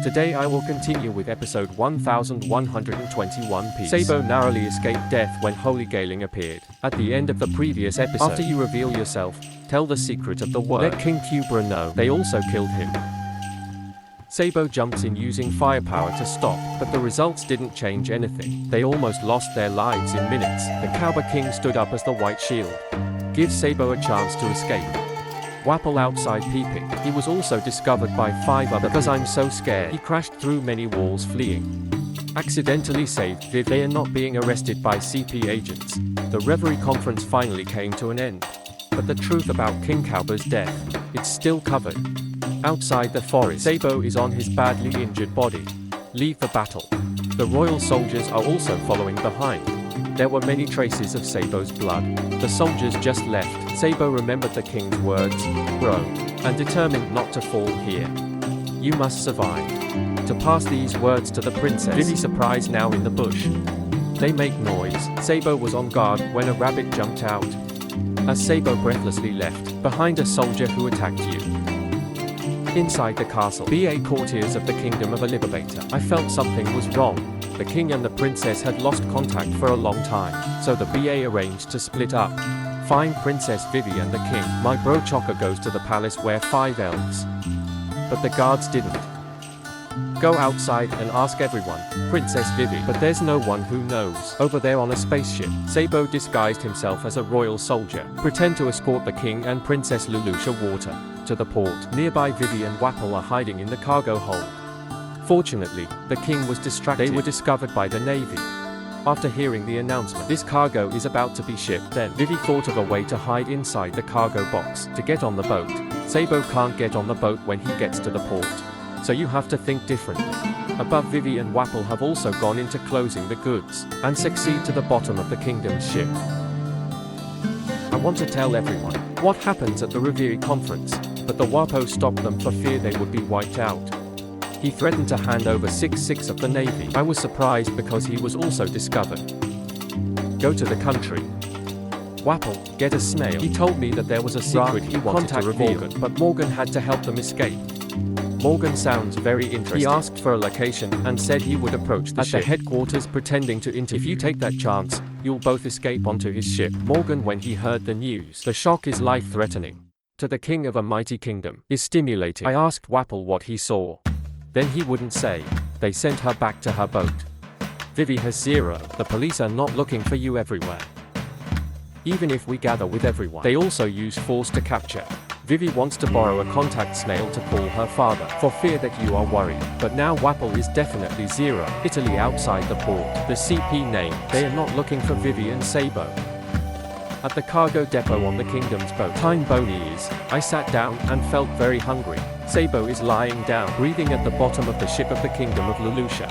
Today I will continue with episode 1121. Sabo narrowly escaped death when Holy Garling appeared. At the end of the previous episode, after you reveal yourself, tell the secret of the word. Let King Cubra know. They also killed him. Sabo jumps in using firepower to stop, but the results didn't change anything. They almost lost their lives in minutes. The Cowba King stood up as the white shield. Give Sabo a chance to escape. Wapol outside peeping. He was also discovered by 5 others. Because I'm so scared. He crashed through many walls fleeing. Accidentally saved Viv. They are not being arrested by CP agents. The Reverie conference finally came to an end. But the truth about King Cowba's death, it's still covered. Outside the forest, Sabo is on his badly injured body. Leave the battle. The royal soldiers are also following behind. There were many traces of Sabo's blood. The soldiers just left. Sabo remembered the king's words, "Grow," and determined not to fall here. You must survive. To pass these words to the princess. Vivi surprised now in the bush. They make noise. Sabo was on guard when a rabbit jumped out. As Sabo breathlessly left, behind a soldier who attacked you. Inside the castle, BA courtiers of the kingdom of Elibator. I felt something was wrong. The king and the princess had lost contact for a long time, so the BA arranged to split up. Find Princess Vivi and the king. My bro Chaka goes to the palace where 5 elves. But the guards didn't. Go outside and ask everyone, Princess Vivi, but there's no one who knows. Over there on a spaceship, Sabo disguised himself as a royal soldier. Pretend to escort the king and Princess Lulusia water to the port. Nearby Vivi and Wapol are hiding in the cargo hold. Fortunately, the king was distracted. They were discovered by the navy. After hearing the announcement, this cargo is about to be shipped. Then Vivi thought of a way to hide inside the cargo box to get on the boat. Sabo can't get on the boat when he gets to the port. So you have to think differently. Above, Vivi and Wapol have also gone into closing the goods and succeed to the bottom of the kingdom's ship. I want to tell everyone what happens at the Reverie conference, but the Wapo stopped them for fear they would be wiped out. He threatened to hand over 6 of the navy. I was surprised because he was also discovered. Go to the country. Wapol, get a snail. He told me that there was a secret he wanted to reveal, but Morgan had to help them escape. Morgan sounds very interesting. He asked for a location and said he would approach the ship at the headquarters pretending to interview. If you take that chance, you'll both escape onto his ship. Morgan, when he heard the news, the shock is life-threatening. To the king of a mighty kingdom is stimulating. I asked Wapol what he saw. Then he wouldn't say. They sent her back to her boat. Vivi has 0. The police are not looking for you everywhere. Even if we gather with everyone, they also use force to capture. Vivi wants to borrow a contact snail to call her father, for fear that you are worried. But now Wapol is definitely 0. Italy outside the port. The CP name. They are not looking for Vivi and Sabo. At the cargo depot on the kingdom's boat. Time Boney is. I sat down and felt very hungry. Sabo is lying down, breathing at the bottom of the ship of the kingdom of Lulusia.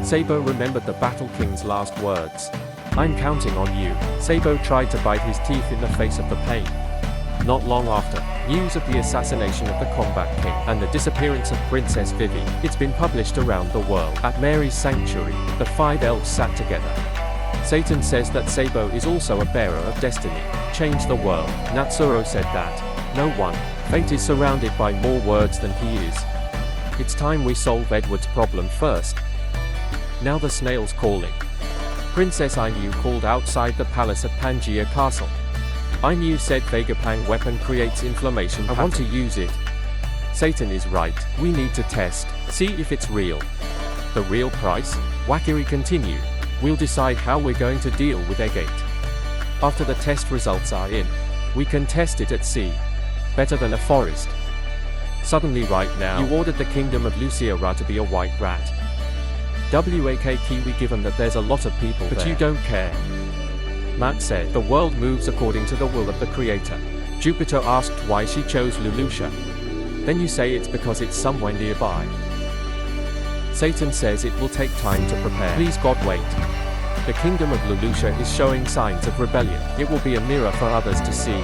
Sabo remembered the Battle King's last words. I'm counting on you. Sabo tried to bite his teeth in the face of the pain. Not long after, news of the assassination of the Combat King and the disappearance of Princess Vivi. It's been published around the world. At Mary's sanctuary, the 5 elves sat together. Satan says that Sabo is also a bearer of destiny. Change the world. Natsuro said that. No one. Fate is surrounded by more words than he is. It's time we solve Edward's problem first. Now the snail's calling. Princess Ainu called outside the palace at Pangaea Castle. Ainu said Vegapang weapon creates inflammation. I want to use it. Satan is right. We need to test. See if it's real. The real price? Wakiri continued. We'll decide how we're going to deal with Agate. After the test results are in, we can test it at sea. Better than a forest. Suddenly right now, you ordered the kingdom of Lucia to be a white rat. WAK Kiwi, given that there's a lot of people but there. You don't care. Matt said, the world moves according to the will of the creator. Jupiter asked why she chose Lulusia. Then you say it's because it's somewhere nearby. Satan says it will take time to prepare. Please God, wait. The kingdom of Lulusia is showing signs of rebellion. It will be a mirror for others to see.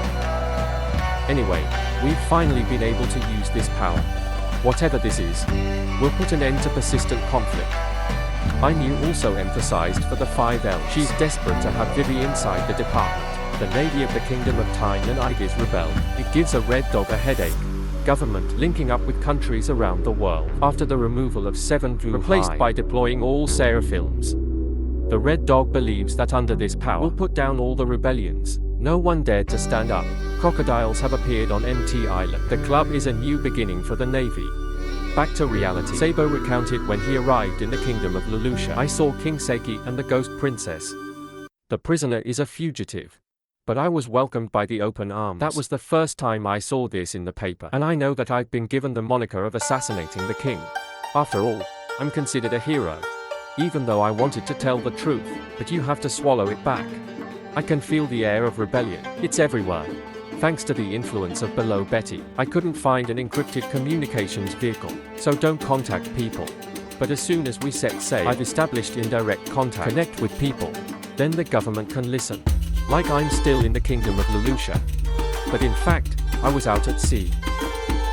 Anyway, we've finally been able to use this power. Whatever this is, will put an end to persistent conflict. Ainu also emphasized for the 5 elves. She's desperate to have Vivi inside the department. The navy of the kingdom of Tyne and Igis rebelled. It gives a red dog a headache. government linking up with countries around the world. After the removal of 7 replaced by deploying all seraphims. The Red Dog believes that under this power will put down all the rebellions. No one dared to stand up. Crocodiles have appeared on MT Island. The club is a new beginning for the Navy. Back to reality. Sabo recounted when he arrived in the kingdom of Lulusia. I saw King Seki and the Ghost Princess. The prisoner is a fugitive. But I was welcomed by the open arms. That was the first time I saw this in the paper. And I know that I've been given the moniker of assassinating the king. After all, I'm considered a hero. Even though I wanted to tell the truth, but you have to swallow it back. I can feel the air of rebellion. It's everywhere. Thanks to the influence of Below Betty, I couldn't find an encrypted communications vehicle, so don't contact people. But as soon as we set sail, I've established indirect contact. Connect with people. Then the government can listen. Like I'm still in the kingdom of Lulusia. But in fact, I was out at sea.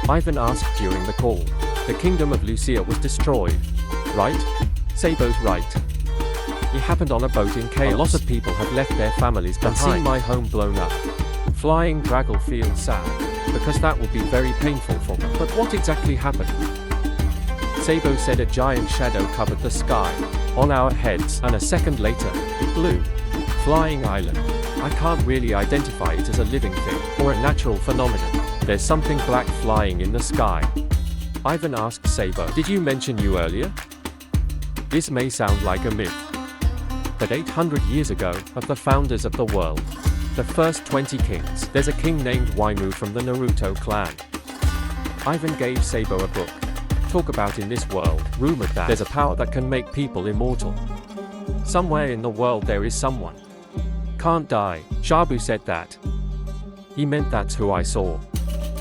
Ivan asked during the call. The kingdom of Lucia was destroyed. Right? Sabo's right. It happened on a boat in chaos. A lot of people have left their families behind. And seeing my home blown up. Flying Draggle feels sad, because that would be very painful for them. But what exactly happened? Sabo said a giant shadow covered the sky, on our heads, and a second later, it blew. Flying island. I can't really identify it as a living thing, or a natural phenomenon. There's something black flying in the sky. Ivan asked Sabo, did you mention you earlier? This may sound like a myth. But 800 years ago, of the founders of the world, the first 20 kings, there's a king named Waimu from the Naruto clan. Ivan gave Sabo a book. Talk about in this world, rumored that there's a power that can make people immortal. Somewhere in the world there is someone. Can't die. Sabo said that. He meant that's who I saw.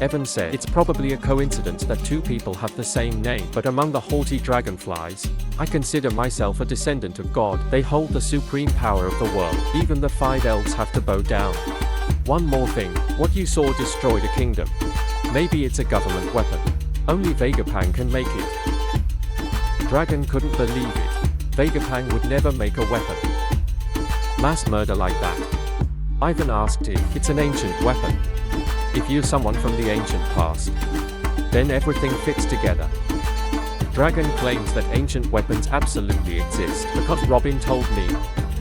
Evan said, it's probably a coincidence that two people have the same name, but among the haughty dragonflies, I consider myself a descendant of God. They hold the supreme power of the world. Even the 5 elves have to bow down. One more thing, what you saw destroyed a kingdom. Maybe it's a government weapon. Only Vegapunk can make it. Dragon couldn't believe it. Vegapunk would never make a weapon. Mass murder like that. Ivan asked if it's an ancient weapon. If you're someone from the ancient past, then everything fits together. Dragon claims that ancient weapons absolutely exist, because Robin told me.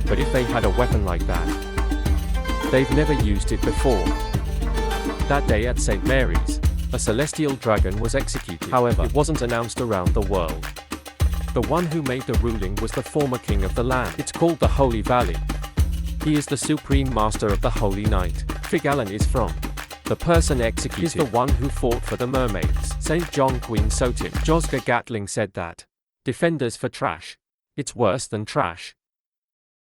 But if they had a weapon like that, they've never used it before. That day at St. Mary's, a celestial dragon was executed. However, it wasn't announced around the world. The one who made the ruling was the former king of the land. It's called the Holy Valley. He is the supreme master of the Holy Night. Figalan is from. The person executed is the one who fought for the mermaids. St. John Queen Sotin. Josga Gatling said that. Defenders for trash. It's worse than trash.